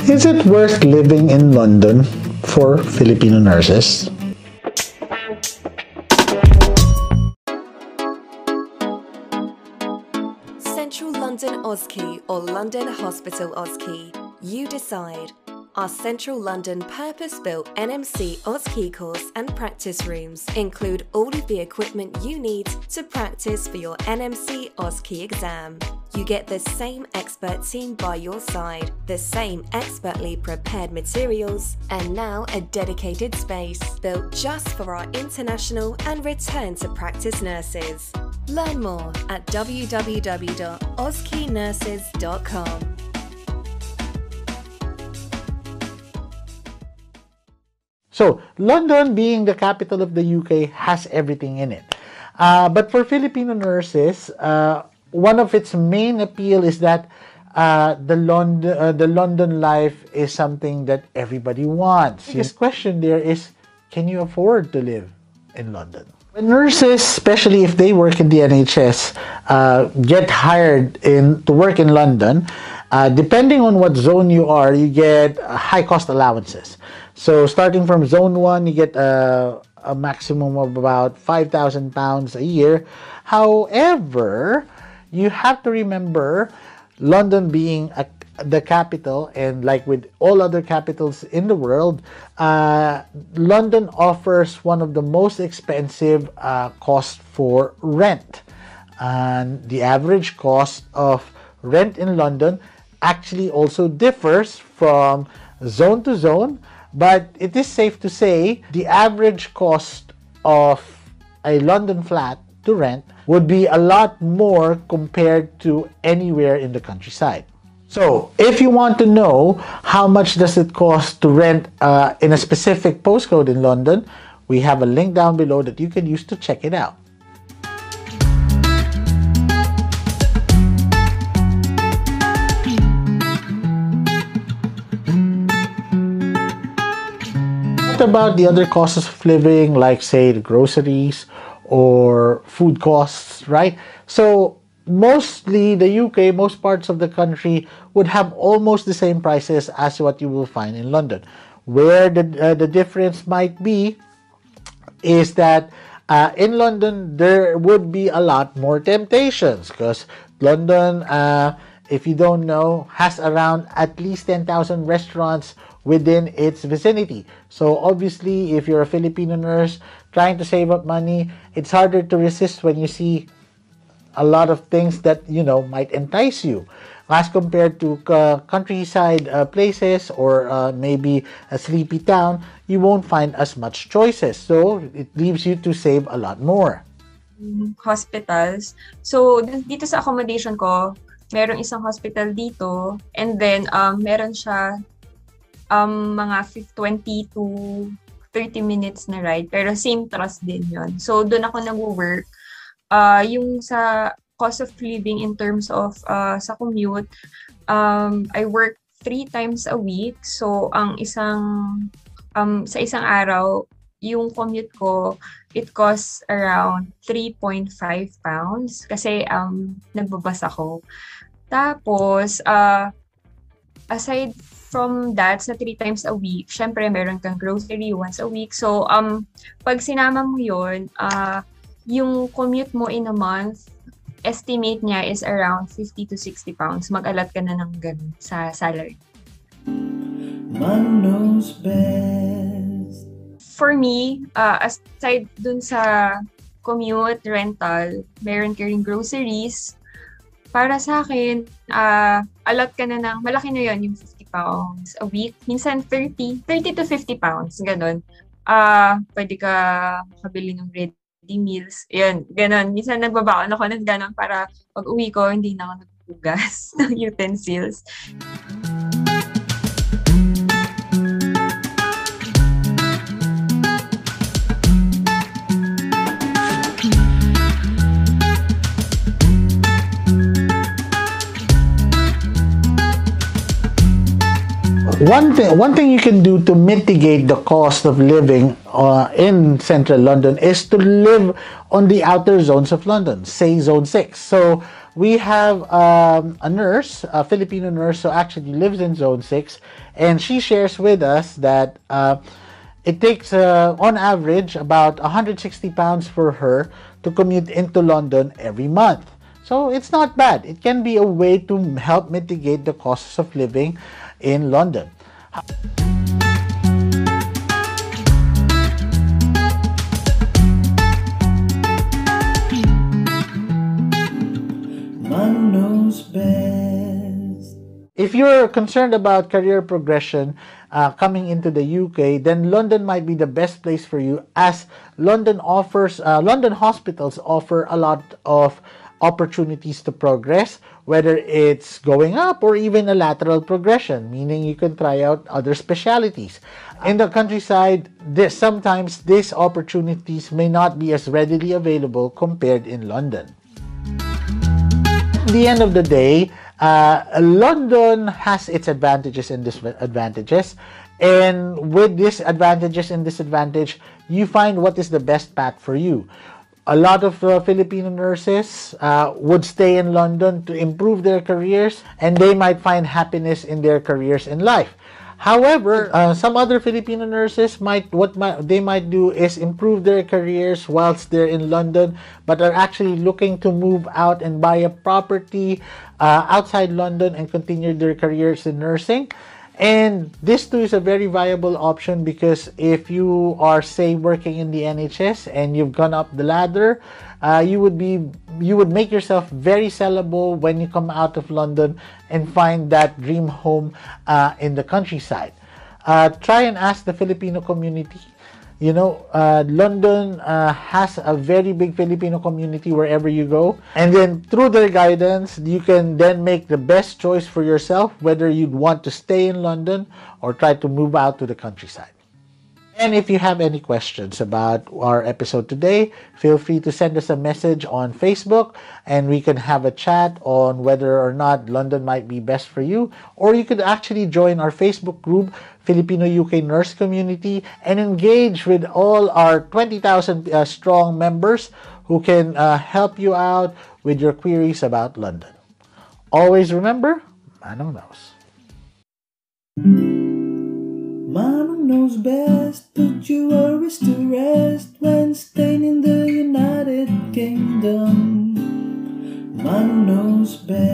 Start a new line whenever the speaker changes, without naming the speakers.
Is it worth living in London for Filipino nurses?
Central London OSCE or London Hospital OSCE. You decide. Our Central London purpose-built NMC OSCE course and practice rooms include all of the equipment you need to practice for your NMC OSCE exam. You get the same expert team by your side, the same expertly prepared materials, and now a dedicated space built just for our international and return to practice nurses. Learn more at www.oscenurses.com.
So, London, being the capital of the UK, has everything in it. But for Filipino nurses, one of its main appeal is that the London life is something that everybody wants. The biggest question there is, can you afford to live in London? When nurses, especially if they work in the NHS, get hired to work in London, depending on what zone you are, you get high cost allowances. So starting from zone 1, you get a maximum of about £5,000 a year. However, you have to remember, London being the capital, and like with all other capitals in the world, London offers one of the most expensive costs for rent. And the average cost of rent in London actually also differs from zone to zone. But it is safe to say the average cost of a London flat to rent would be a lot more compared to anywhere in the countryside. So, if you want to know how much does it cost to rent in a specific postcode in London, we have a link down below that you can use to check it out. What about the other costs of living, like say the groceries or food costs, right? So mostly the UK, most parts of the country would have almost the same prices as what you will find in London. Where the difference might be is that in London there would be a lot more temptations, because London, if you don't know, has around at least 10,000 restaurants within its vicinity. So obviously, if you're a Filipino nurse trying to save up money, it's harder to resist when you see a lot of things that, you know, might entice you. As compared to countryside places or maybe a sleepy town, you won't find as much choices. So it leaves you to save a lot more.
Hospitals. So dito sa accommodation ko, merong isang hospital dito, and then meron siya mga 20 to 30 minutes na ride, pero same trust din yon. So doon ako nag-work. Yung sa cost of living in terms of sa commute, I work 3 times a week. So ang sa isang araw, yung commute ko, it costs around 3.5 pounds kasi nagbabas ako. Tapos aside from that, sa 3 times a week, syempre meron kang grocery once a week. So, pag sinama mo yun, yung commute mo in a month, estimate niya is around 50 to 60 pounds. Mag-alat ka na ng ganun sa salary. Man knows best. For me, aside dun sa commute, rental, meron ka rin groceries. Para sa akin, alat ka na ng, malaki na yun, yung 50 pounds a week. Minsan 30 to 50 pounds, ganun. Pwede ka makabili ng ready meals. Yun, ganun. Minsan nagbabaon ako ng ganun para pag uwi ko, hindi na ako nagpugas ng utensils.
One thing you can do to mitigate the cost of living in central London is to live on the outer zones of London, say zone 6. So we have a nurse, a Filipino nurse who actually lives in Zone 6, and she shares with us that it takes, on average, about 160 pounds for her to commute into London every month. So it's not bad. It can be a way to help mitigate the costs of living in London.
Manong knows best.
If you're concerned about career progression coming into the UK, then London might be the best place for you, as London hospitals offer a lot of opportunities to progress, whether it's going up or even a lateral progression, meaning you can try out other specialties. In the countryside, sometimes these opportunities may not be as readily available compared in London. At the end of the day, London has its advantages and disadvantages, and with these advantages and disadvantages, you find what is the best path for you. A lot of Filipino nurses would stay in London to improve their careers, and they might find happiness in their careers in life. However, some other Filipino nurses might do is improve their careers whilst they're in London, but are actually looking to move out and buy a property outside London and continue their careers in nursing. And this too is a very viable option, because if you are, say, working in the NHS and you've gone up the ladder, you would make yourself very sellable when you come out of London and find that dream home in the countryside. Try and ask the Filipino community. You know, London has a very big Filipino community wherever you go. And then through their guidance, you can then make the best choice for yourself, whether you'd want to stay in London or try to move out to the countryside. And if you have any questions about our episode today, feel free to send us a message on Facebook, and we can have a chat on whether or not London might be best for you. Or you could actually join our Facebook group, Filipino UK Nurse Community, and engage with all our 20,000 strong members who can help you out with your queries about London. Always remember, Manong knows.
Manong knows best, put your worries to rest when staying in the United Kingdom. Manong knows best.